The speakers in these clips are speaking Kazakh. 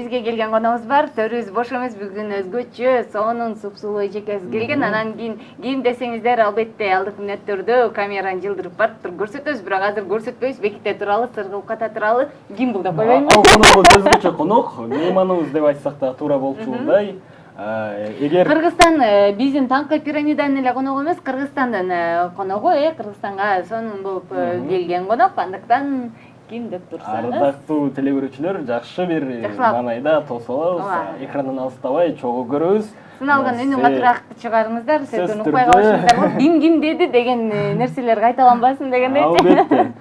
Бизге келген коногубуз бар. Төрүбүз бош эмес, бүгүн өзгөчө сонун супсулуу эжекебиз келген. Анан кийин десеңиздер, албетте алдык мүнөттөрдө камераны жылдырып барып көрсөтөбүз, бирок азыр көрсөтпөйбүз. Беките туралы, сыргылып ката туралы ким бул деп койбоймун. Ал коногубуз өзгөчө конок, мейманыбыз деп айтсак да туура болчугундай. Эгер Кыргызстан биздин таңкы пирамиданын эле коногу эмес, Кыргызстандын коногу, Кыргызстанга сонун болуп келген конок. Андыктан ким деп турсаңыз? Ардактуу телегөрүүчүлөр, жакшы бир маанайда тосолобуз, экрандан алыстабай чогуу көрөбүз. Сыналган үнү катыраак чыгарыңыздар, сөздөн укпай калышыңыздар. Ким деди деген нерселер кайталанбасын дегендейчи. Албетте.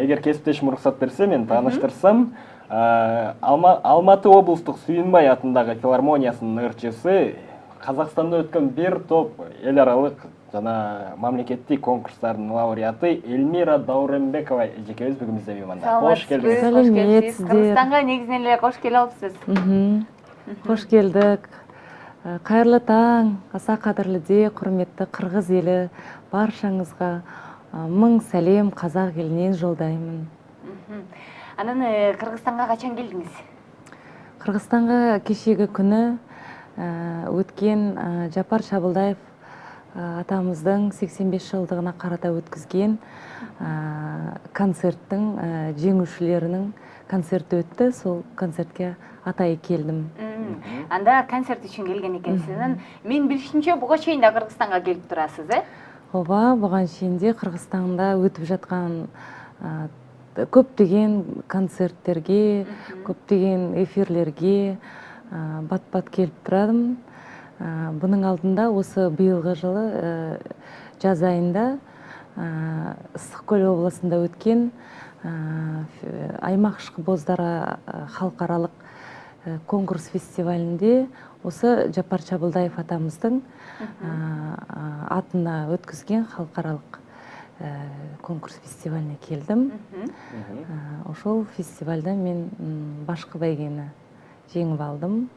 Эгер кесиптешим уруксат берсе, мен тааныштырсам, Алматы облустук Сүйүнбай атындагы филармониясынын ырчысы, Казакстанда өткөн бир топ эл аралык жана мамлекеттик конкурстардын лауреаты Эльмира Дауренбекова эжекебиз бүгүн бизде мейманда. Кош келдиңиз. Саламатсызбы. Кыргызстанга негизинен эле кош келип алыпсыз. Кош келдик. Кайырлуу таң, аса кадырлуу, курметтүү кыргыз эли, баршаңызга миң салем казак элинен жолдаймын. Анан Кыргызстанга качан келдиңиз? Кыргызстанга кечеги күнү өткен Жапар Чабылдаев атамыздын 85 жылдыгына карата өткүзгөн концерттин жеңүүчүлөрүнүн концерти өттү. Сол концертке атайы келдим. Анда концерт үчүн келген экенсиз. Мен билишимче буга чейин да Кыргызстанга келип турасыз, Ооба, буга чейин де Кыргызстанда өтүп жаткан көптөгөн концерттерге, көптөгөн эфирлерге бат-бат келип турадым. Bunun алдында осы быйылгы жылы жаз айында Ысык-Көл областында өткен Аймак Ышкы-Боздара халкаралык конкурс фестивалінде осы Жапар Чабылдаев атамыздың атына өткізген халкаралык конкурс фестиваліне келдім. Ошол фестивальда мен башкы байгени жеңип алдым.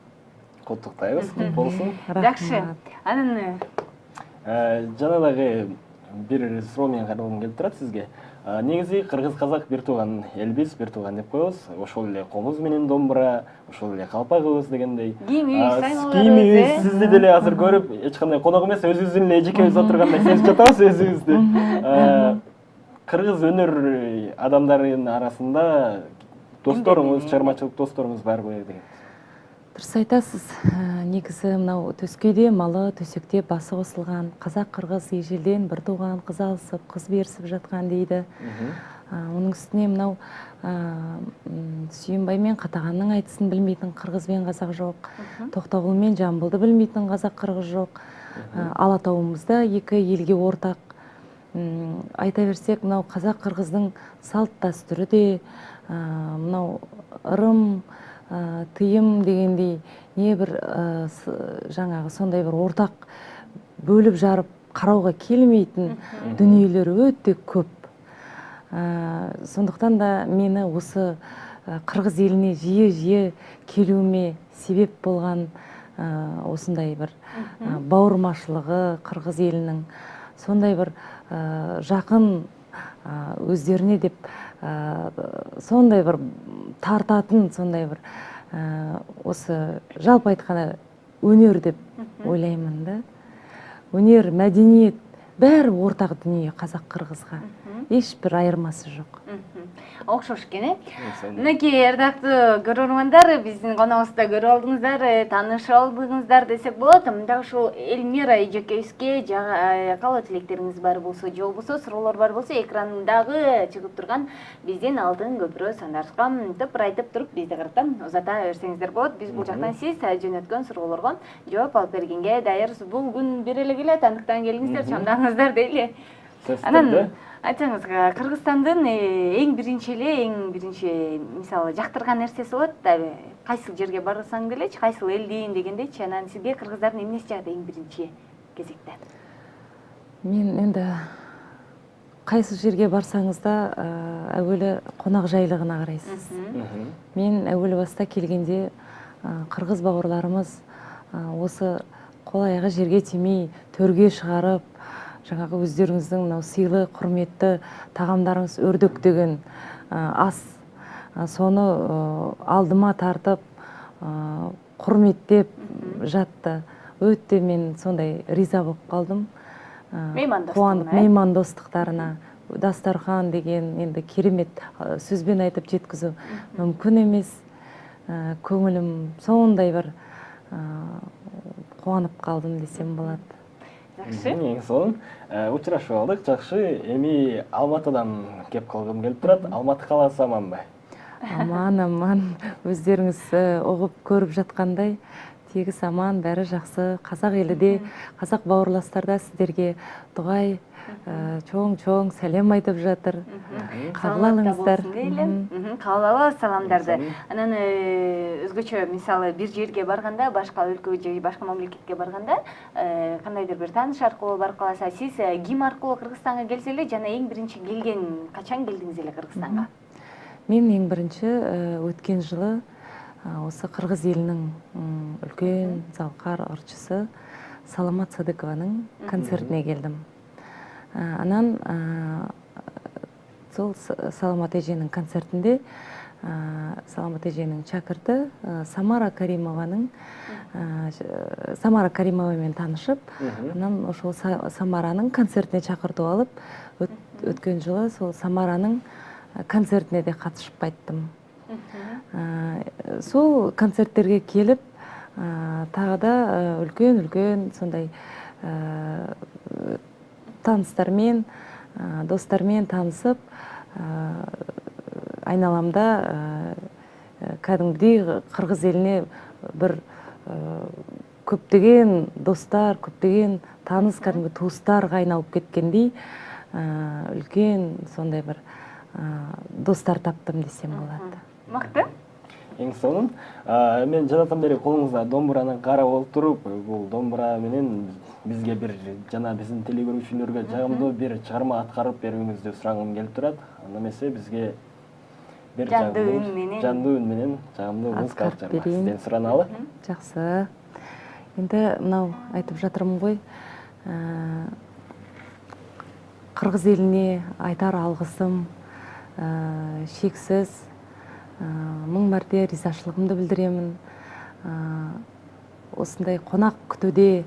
Куттуктайбыз, кут болсун. Жакшы. Анан жана дагы бир суроо менен кайрылгым келип турат сизге. Негизи кыргыз-казак бир тууган элбиз, бир тууган деп коебуз. Ошол эле комуз менен домбура, ошол эле калпагыбыз дегендей. Кийимибиз сизди деле азыр көрүп, эч кандай конок эмес, өзүбүздүн эле эжекебиз отургандай сезип жатабыз өзүбүздү. Кыргыз өнөр адамдарынын арасында досторуңуз, чыгармачылык досторуңуз барбы деген? Дұрыс айтасыз. Негізі мынау төскейде малы, төсекте басы қосылған, қазақ-қырғыз ежелден бір туған қыз алысып, қыз берісіп жатқан дейді. Оның үстіне мынау Сүйінбай мен Қатағанның айтысын білмейтін қырғыз бен қазақ жоқ. Тоқтағұл мен Жамбылды білмейтін қазақ-қырғыз жоқ. Алатауымызда екі елге ортақ. Айта берсек, мынау қазақ-қырғыздың салт дәстүрі де, мынау ырым, тыйым дегендей не бір жаңағы сондай бір ортақ бөліп жарып қарауға келмейтін дүниелер өте көп. Сондықтан да мені осы қырғыз еліне жиі келуіме себеп болған осындай бір бауырмашылығы қырғыз елінің, сондай бір жақын өздеріне деп сондай бір тартатын, сондай бір осы жалпы айтқанда өнер деп ойлаймын да. Өнер, мәдениет бәрі ортақ дүние қазақ-қырғызға. Ешбір айырмасы жоқ. Окшош экен, Мынакей ардактуу көрөрмандар, биздин коногубузда көрүп алдыңыздар, таанышып алдыңыздар десек болот. Мында ушул Эльмира эжекебизге каалоо тилектериңиз бар болсо, же болбосо суроолор бар болсо, экрандагы чыгып турган биздин алтын көпүрө сандарга тыпыр айтып туруп бизди кыртан узата берсеңиздер болот. Биз бул жактан сиз жөнөткөн суроолорго жооп алып бергенге даярбыз. Бул күн бир эле келет, андыктан келиңиздер, чамдаңыздар дейли. Анан айтсаңыз, Кыргызстандын эң биринчи мисалы жактырган нерсеси болот да, кайсыл жерге барсаң делечи, кайсыл элдин дегендейчи, анан сизге кыргыздардын эмнеси жагат эң биринчи кезекте? Мен енді кайсыл жерге барсаңыз да әуелі қонақ жайлығына қарайсыз. Мен әуелі баста келгенде қырғыз бауырларымыз осы қол аяғы жерге тимей төрге шығарып, жаңағы өздеріңіздің мынау сыйлы, құрметті тағамдарыңыз өрдөк деген ас, соны алдыма тартып, құрметтеп жатты. Өте мен сондай риза болып қалдым. Қуанып меймандостықтарына. Дастархан деген енді керемет сөзбен айтып жеткізу мүмкін емес. Көңілім сондай бір қуанып қалдым десем болады. Жақсы. Ең соң учурашып алдық. Жақсы. Эми Алматыдан кеп қалғым келіп тұрады. Алматы қаласы аман ба? Аман. Өздеріңіз оғып көріп жатқандай тегіс аман, бәрі жақсы. Қазақ елі де, қазақ бауырластарда сіздерге дұғай чоң сәлем айтып жатыр. Қабыл алыңыздар. Қабыл алыңыз саламдарды. Анан өзгөчө мисалы бир жерге барганда, башка өлкөгө же башка мамлекетке барганда, кандайдыр бир тааныш аркылуу бар каласа, сиз ким аркылуу Кыргызстанга келсе эле жана эң биринчи келген качан келдиңиз эле Кыргызстанга? Мен ең бірінші өткен жылы осы Қырғыз елінің үлкен залқар ырчысы Саламат Садыкованың концертіне келдім. Анан сол Саламат эженің концертінде Саламат эженің шәкірті Самара Каримовамен танышып, анан ошол Самараның концертіне шақыртып алып, өткен жылы сол Самараның концертіне де қатысып қайттым. Сол концерттерге келіп, тағы да үлкен сондай таныстармен, достармен танысып, айналамда кәдімгідей Қырғыз еліне бір көптеген достар, көптеген таныс кәдімгі туыстарға айналып кеткендей, үлкен сондай бір достар таптым десем болады. Мықты? Ең соңын, мен жанатан бері қолыңызда домбыраны қарап отырып, бұл домбыра менен бізге бір жана біздің телегөрүүчүлөргө жагымдуу бір чыгарма аткарып берүүңүздү сурагым келип турат. Андамесе бизге бир жандуу үн менен жагымдуу музыкалык чыгарма сизден сураналы. Жақсы. Енді мынау айтып жатырмын ғой, Қырғыз еліне айтар алғысым шексіз, мың мәрте ризашылығымды білдіремін. Осындай қонақ күтуде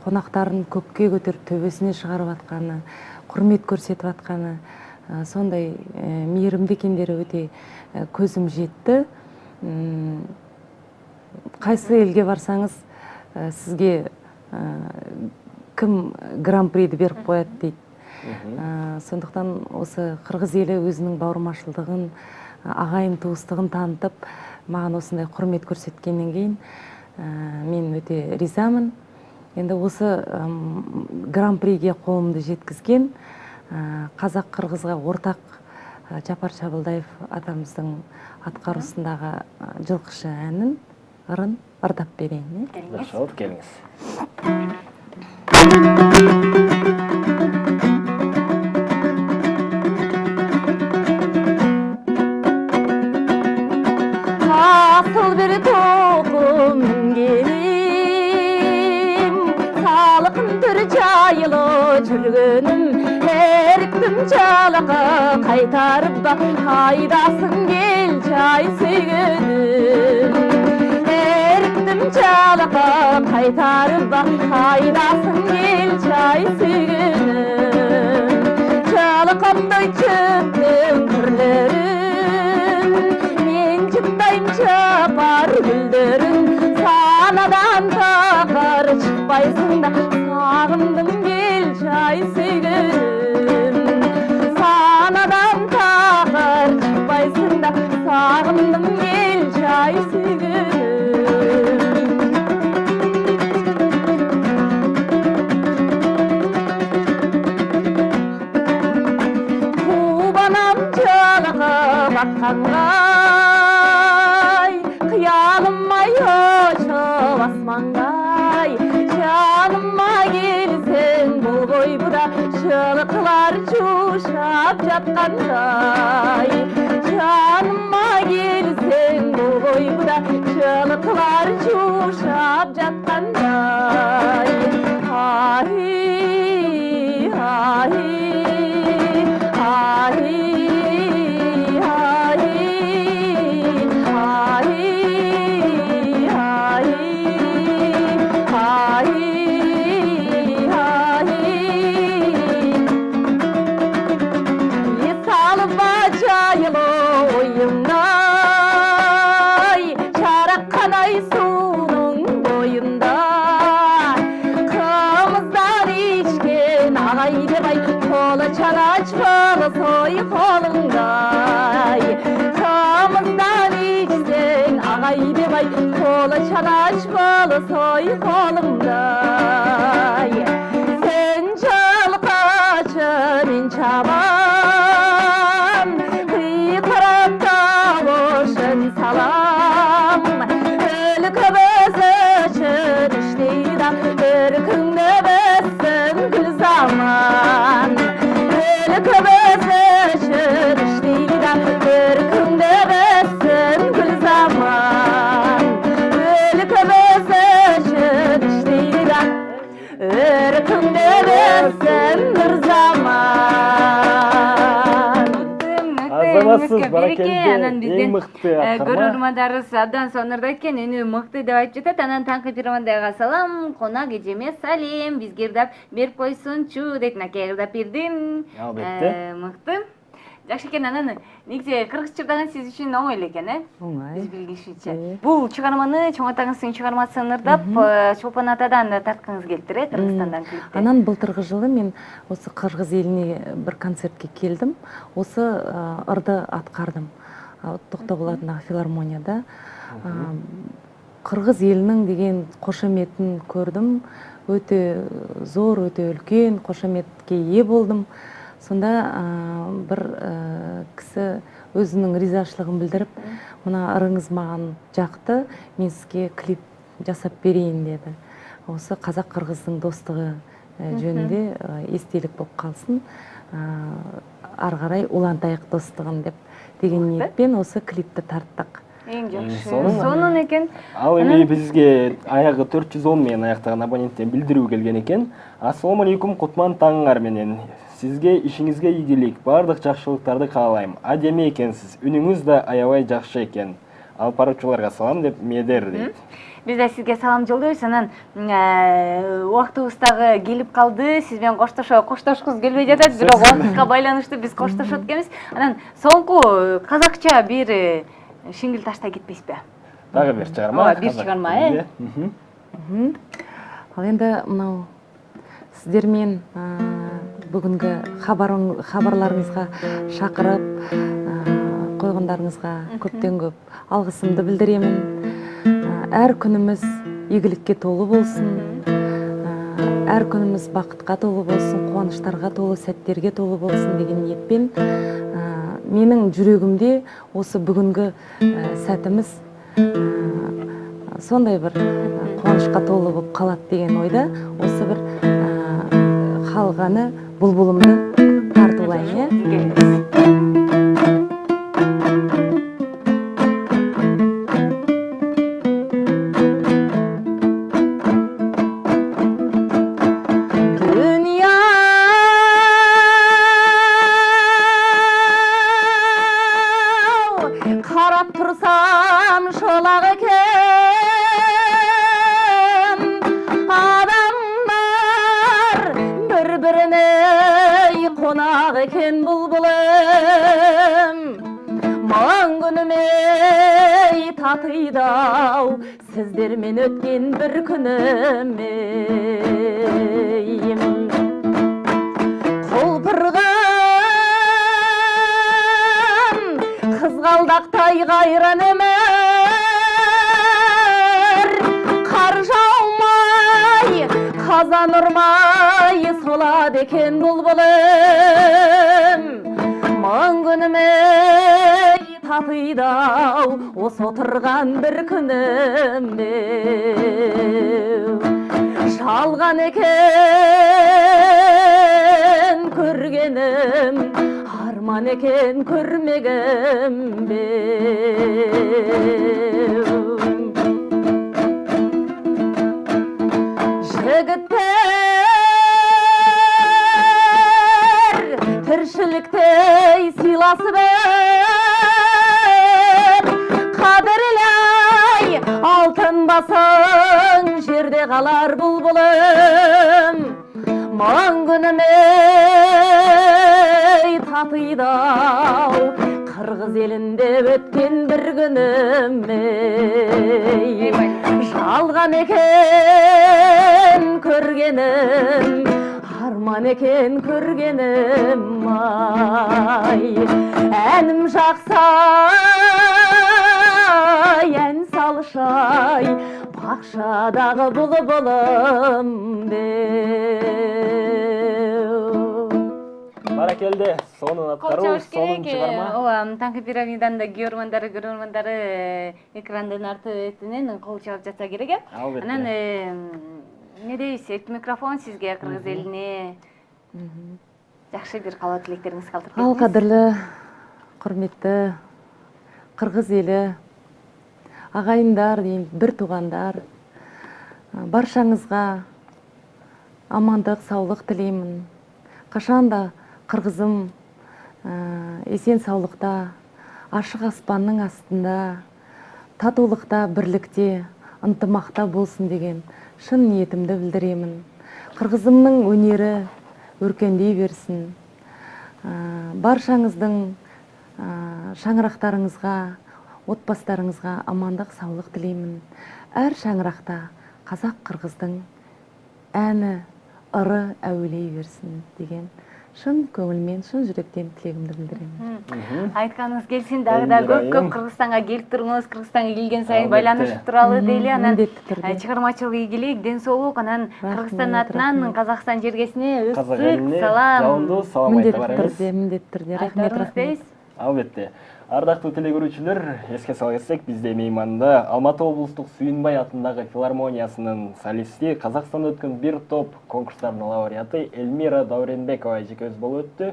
қонақтарын көкке көтеріп төбесіне шығарып атқаны, құрмет көрсетіп атқаны, сондай мейірімді екендері өте көзім жетті. Қайсы елге барсаңыз, сізге кім гран-приді беріп қояды дейді. Сондықтан осы Қырғыз елі өзінің бауырмашылдығын, ағайын туыстығын танытып, маған осындай құрмет көрсеткеннен кейін мен өте ризамын. Енді осы гран-приге қолымды жеткізген қазақ Қырғызға ортақ Жапар Чабылдаев атамыздың атқарусындағы жылқышы әнін ырын ырдап берейін. Жақсы, келіңіз. Asıl bir tokum gelim, salıqın bir jayılı жүргөнүm, эрктим жалака кайтарып ба, кайдасың кел жай сүйгөнүм. Эрктим жалака кайтарып ба, кайдасың кел жай сүйгөнүм. Жалакандай чөптүн түрлөрүн, мен жыптайм жапар гүлдөрүн, санадан такар чыкпайсың да, сагындым кел жай сүйгөнүм. Санадан такар чыкпайсың да, сагындым кел жай сүйгөнүм. Кубанам жалака баткангай, кыялымай очуп асмангай, жаныма келсең бул койбуда жылкылар жушап жаткандай. Жаныма келсең бул койбуда жылкылар жушап жаткандай. Ай, ай, ай, ай, ай, демай қолы чанач болсой қолыңдай сен жалқашы мен чабам қиқырапта ошын салам өлкөбөз үшін іштейді бір күнді бізсін гүл заман өлкөбөз үшін іштейді бір күнді бізсін гүл заман өлкөбөз үшін іштейді бір күнді бізсін гүл заман. Азаматсыз баракелде эң мыкты аткарма. Көрөрмандарыбыз абдан сонурда экен, үнү мыкты деп айтып жатат. Анан таңкы пирмандайга салам, конак эжеме салем, бизге ырдап берип койсунчу дейт. Накей ырдап бердим. Албетте. Мыкты. Жакшы экен. Анан негизи кыргыз чырдаган сиз үчүн оңой эле экен, Оңой. Биз билгенибизче. Бул чыгарманы чоң атаңыздын чыгармасын ырдап, Чолпон атадан тарткыңыз келиптир, Кыргызстандан клипти. Анан былтырғы жылы мен осы қырғыз еліне бір концертке келдім. Осы ырды аткардым. Тоқтоголатындагы филармонияда. Қырғыз елінің деген қошеметін көрдім. Өте зор, өте үлкен қошеметке ие болдым. Сонда бір кісі өзінің ризашылығын білдіріп, мына ырыңыз маған жақты, мен сізге клип жасап берейін деді. Осы қазақ-қырғыздың достығы жөнінде естелік болып қалсын, ары қарай улантайық достығын деген ниетпен осы клипті тарттық. Эң жакшы. Сонун экен. Ал эми бизге аягы 410 менен аяктаган абоненттен билдирүү келген экен. Ассаламу алейкум, кутман таңыңар менен. Сизге ишиңизге ийгилик, бардык жакшылыктарды каалайм. Адеме экенсиз, үнүңүз да аябай жакшы экен. Алып баруучуларга салам деп Медер дейт. Биз да сизге салам жолдойбуз. Анан убактыбыз дагы келип калды. Сиз менен коштошкуз келбей жатат, бирок убакытка байланыштуу биз коштошот экенбиз. Анан соңку казакча бир шиңгил таштай кетпейсизби? Дагы бир чыгарма. Ооба, бир чыгарма, Ал енді мынау сіздермен бүгінгі хабарларыңызға шақырып қойғандарыңызға көптен көп алғысымды білдіремін. Әр күніміз игілікке толы болсын, әр күніміз бақытқа толы болсын, қуаныштарға толы, сәттерге толы болсын деген ниетпен менің жүрегімде осы бүгінгі сәтіміз сондай бір қуанышқа толы болып қалады деген ойда осы бір халық әні бұлбұлымды тартулайын. Қарап тұрсам шолақ екен, адамдар бір-біріне қонақ екен бұлбұлым. Маған күніме татыйды-ау, сіздермен өткен бір күніме. Қызғалдақтай қайран өмір, қар жаумай, қазан ұрмай солады екен бұлбұлым. Маған күніме татыйды-ау, осы отырған бір күніме. Жалған екен көргенім, арман екен көрмегім жігіттер тіршіліктей сыйласып қадірлей алтын басың жерде қалар бұлбұлым. Маған күніме татыйды-ау, қырғыз елінде өткен бір күніме. Жалған екен көргенім, арман екен көргенім. Әнім жақсы, ән салып болушай бакшадагы булбулум Баракелде, сонун аткаруу, сонун чыгарма. ооба таңкы пирамиданын да көрөрмандары экрандын арты бетинен кол чабып жатса керек э. Албетте. Анан эмне дейбиз, микрофон сизге, кыргыз элине жакшы бир каалоо тилектериңизди калтырып Ал кетиңиз. кадырлы курметтүү кыргыз эли, агайындар дейм, бир туугандар, баршаңызга амандык, саулык тилеймин. Кашанда кыргызым эсен саулыкта, ашык аспандын астында, татуулукта, бирликте, ынтымакта болсун деген шын ниетимди билдиремин. Кыргызымдын өнери өркөндөй берсин. Баршаңыздың шаңырақтарыңызға, отбасыларыңызға амандық, саулық тілеймін. Әр шаңырақта қазақ қырғыздың әні, ыры әуелей берсін деген шын көңілмен, шын жүректен тілегімді білдіремін. Айтканыңыз келсин, дагы да көп Кыргызстанга келип туруңуз, Кыргызстанга келген сайын байланышып туралы дейли. Анан чыгармачылык ийгилик, ден соолук, анан Кыргызстан атынан Казакстан жергесине ысык салам. Жаунду салам айта барыңыз. Міндетті түрде, рахмет. Албетте. Ардактуу телегөрүүчүлөр, эске сала кетсек, бизде мейманда Алматы облустук Сүйүнбай атындагы филармониясынын солисти, Казакстанда өткөн бир топ конкурстардын лауреаты Эльмира Дауренбекова эжекебиз болуп өттү.